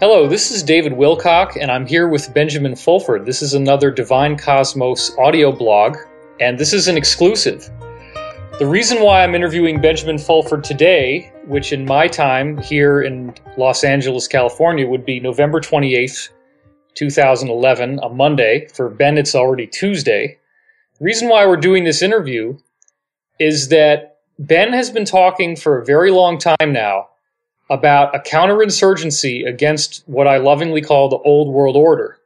Hello, this is David Wilcock, and I'm here with Benjamin Fulford. This is another Divine Cosmos audio blog, and this is an exclusive. The reason why I'm interviewing Benjamin Fulford today, which in my time here in Los Angeles, California, would be November 28th, 2011, a Monday. For Ben, it's already Tuesday. The reason why we're doing this interview is that Ben has been talking for a very long time now about a counterinsurgency against what I lovingly call the Old World Order,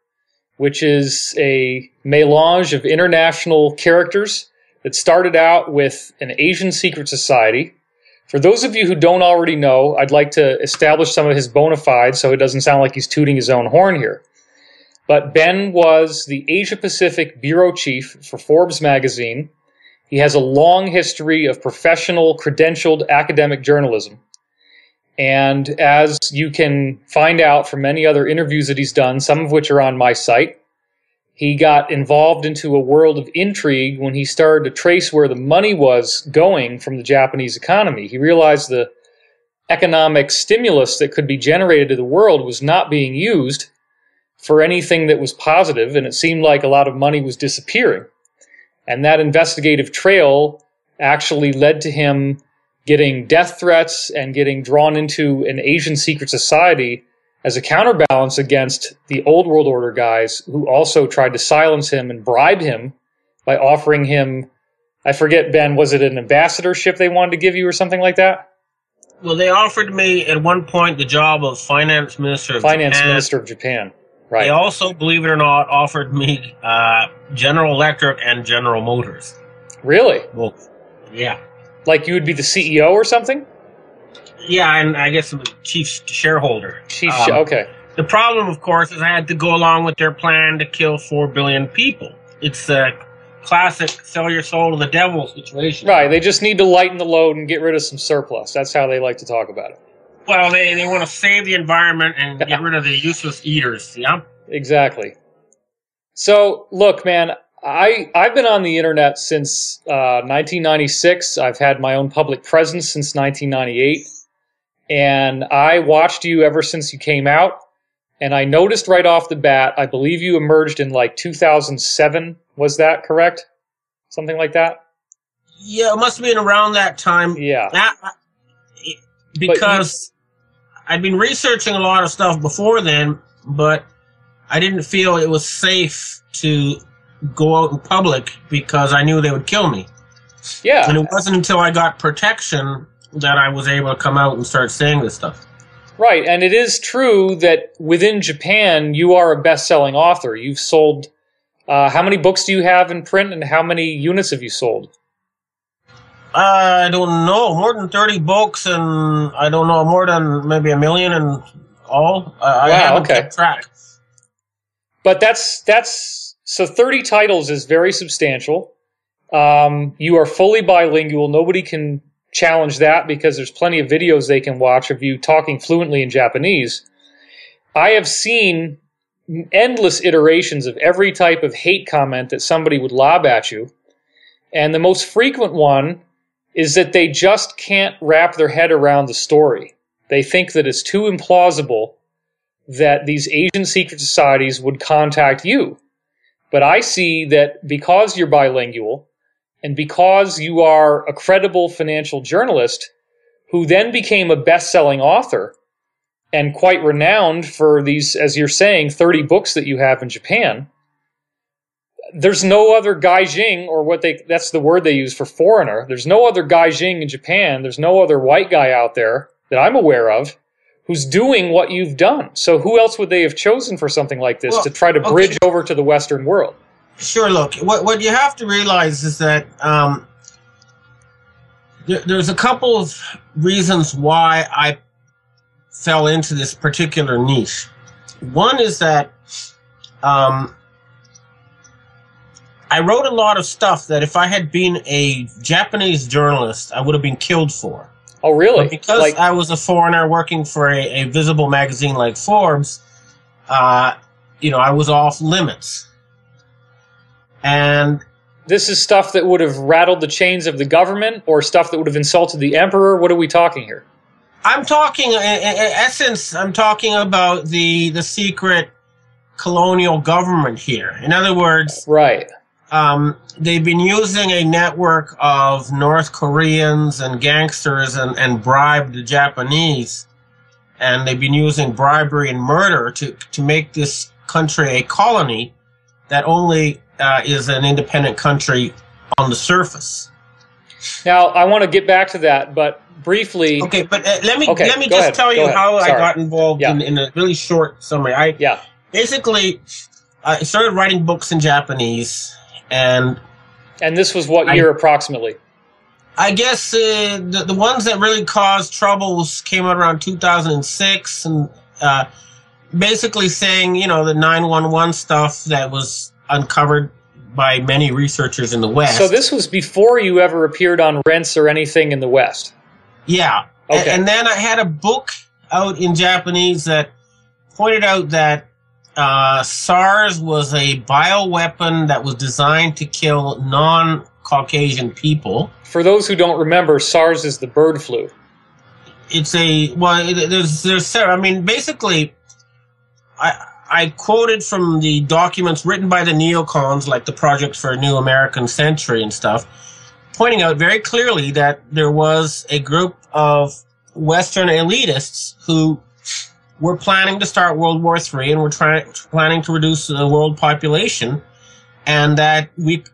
which is a melange of international characters that started out with an Asian secret society. For those of you who don't already know, I'd like to establish some of his bona fides so it doesn't sound like he's tooting his own horn here. But Ben was the Asia Pacific bureau chief for Forbes magazine. He has a long history of professional, credentialed academic journalism. And as you can find out from many other interviews that he's done, some of which are on my site, he got involved into a world of intrigue when he started to trace where the money was going from the Japanese economy. He realized the economic stimulus that could be generated to the world was not being used for anything that was positive, and it seemed like a lot of money was disappearing. And that investigative trail actually led to him getting death threats and getting drawn into an Asian secret society as a counterbalance against the Old World Order guys who also tried to silence him and bribe him by offering him, I forget, Ben, was it an ambassadorship they wanted to give you or something like that? Well, they offered me at one point the job of finance minister of Japan. Right. They also, believe it or not, offered me General Electric and General Motors. Really? Well, yeah. Like you would be the CEO or something? Yeah, and I guess I'm the chief shareholder. Okay. The problem, of course, is I had to go along with their plan to kill 4 billion people. It's a classic sell your soul to the devil situation. Right, they just need to lighten the load and get rid of some surplus. That's how they like to talk about it. Well, they want to save the environment and get rid of the useless eaters, yeah? Exactly. So, look, man, I've been on the internet since 1996. I've had my own public presence since 1998. And I watched you ever since you came out. And I noticed right off the bat, I believe you emerged in like 2007. Was that correct? Something like that? Yeah, it must have been around that time. Yeah. Because I'd been researching a lot of stuff before then, but I didn't feel it was safe to go out in public because I knew they would kill me. Yeah. And it wasn't until I got protection that I was able to come out and start saying this stuff. Right, and it is true that within Japan, you are a best-selling author. You've sold, how many books do you have in print, and how many units have you sold? I don't know, more than 30 books, and I don't know, more than maybe 1 million in all. I haven't kept track. But so 30 titles is very substantial. You are fully bilingual. Nobody can challenge that because there's plenty of videos they can watch of you talking fluently in Japanese. I have seen endless iterations of every type of hate comment that somebody would lob at you. And the most frequent one is that they just can't wrap their head around the story. They think that it's too implausible that these Asian secret societies would contact you. But I see that because you're bilingual and because you are a credible financial journalist who then became a best-selling author and quite renowned for these, as you're saying, 30 books that you have in Japan, there's no other gaijin, or that's the word they use for foreigner. There's no other gaijin in Japan. There's no other white guy out there that I'm aware of who's doing what you've done. So who else would they have chosen for something like this to try to bridge over to the Western world? Sure, look, what you have to realize is that there's a couple of reasons why I fell into this particular niche. One is that I wrote a lot of stuff that if I had been a Japanese journalist, I would have been killed for. Oh, really? But because I was a foreigner working for a visible magazine like Forbes, I was off limits. And this is stuff that would have rattled the chains of the government or stuff that would have insulted the emperor? What are we talking here? I'm talking, in essence, I'm talking about the secret colonial government here. In other words, Right. They've been using a network of North Koreans and gangsters and bribed the Japanese. And they've been using bribery and murder to make this country a colony that only is an independent country on the surface. Now, I want to get back to that, but briefly... Okay, but let me just tell you how I got involved in a really short summary. Basically, I started writing books in Japanese, and this was what year approximately? I guess the ones that really caused troubles came out around 2006, and basically saying, you know, the 911 stuff that was uncovered by many researchers in the West. So this was before you ever appeared on Rents or anything in the West? Yeah. Okay. And then I had a book out in Japanese that pointed out that SARS was a bioweapon that was designed to kill non-Caucasian people. For those who don't remember, SARS is the bird flu. It's there's several. I mean, basically, I quoted from the documents written by the neocons, like the Project for a New American Century and stuff, pointing out very clearly that there was a group of Western elitists who were planning to start World War III and were planning to reduce the world population, and that the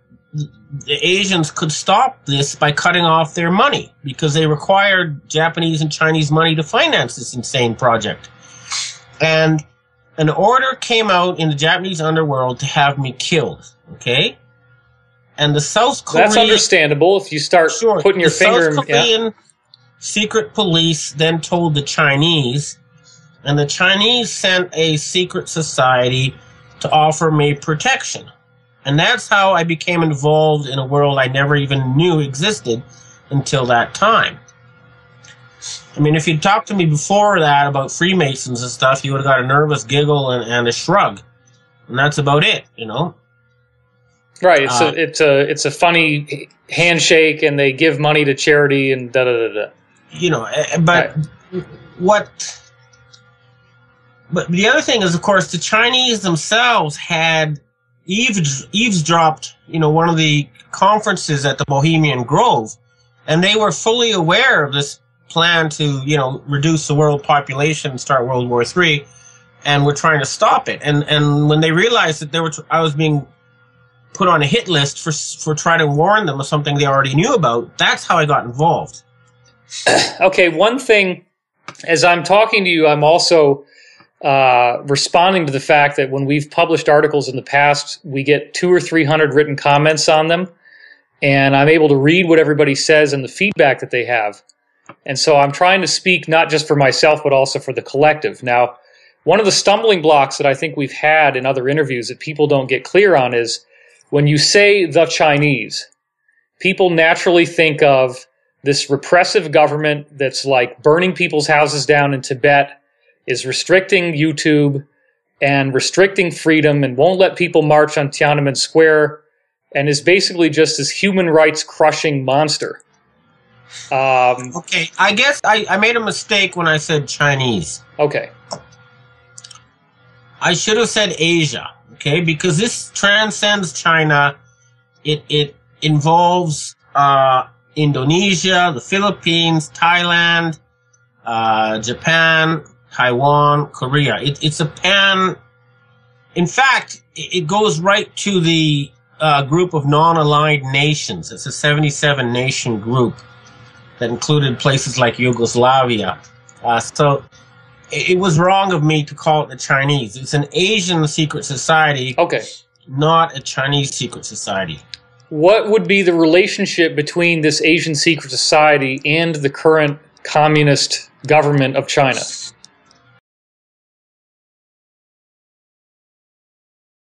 Asians could stop this by cutting off their money because they required Japanese and Chinese money to finance this insane project. And an order came out in the Japanese underworld to have me killed, okay? And the South Korean... That's understandable if you start putting your finger in... The South Korean secret police then told the Chinese, and the Chinese sent a secret society to offer me protection. And that's how I became involved in a world I never even knew existed until that time. I mean, if you'd talked to me before that about Freemasons and stuff, you would have got a nervous giggle and a shrug. And that's about it, you know? Right. It's a funny handshake, and they give money to charity and da-da-da-da. You know, but But the other thing is, of course, the Chinese themselves had eavesdropped, you know, one of the conferences at the Bohemian Grove, and they were fully aware of this plan to, you know, reduce the world population and start World War III, and were trying to stop it. And when they realized that I was being put on a hit list for trying to warn them of something they already knew about, that's how I got involved. Okay, one thing, as I'm talking to you, I'm also responding to the fact that when we've published articles in the past, we get 200 or 300 written comments on them, and I'm able to read what everybody says and the feedback that they have. And so I'm trying to speak not just for myself, but also for the collective. Now, one of the stumbling blocks that I think we've had in other interviews that people don't get clear on is when you say the Chinese, people naturally think of this repressive government that's like burning people's houses down in Tibet, is restricting YouTube and restricting freedom and won't let people march on Tiananmen Square, and is basically just this human rights crushing monster. Okay, I guess I made a mistake when I said Chinese. Okay. I should have said Asia, okay, because this transcends China. It involves Indonesia, the Philippines, Thailand, Japan, Taiwan, Korea. It's a pan... In fact, it goes right to the group of non-aligned nations. It's a 77-nation group that included places like Yugoslavia. So it was wrong of me to call it the Chinese. It's an Asian secret society, okay, not a Chinese secret society. What would be the relationship between this Asian secret society and the current communist government of China?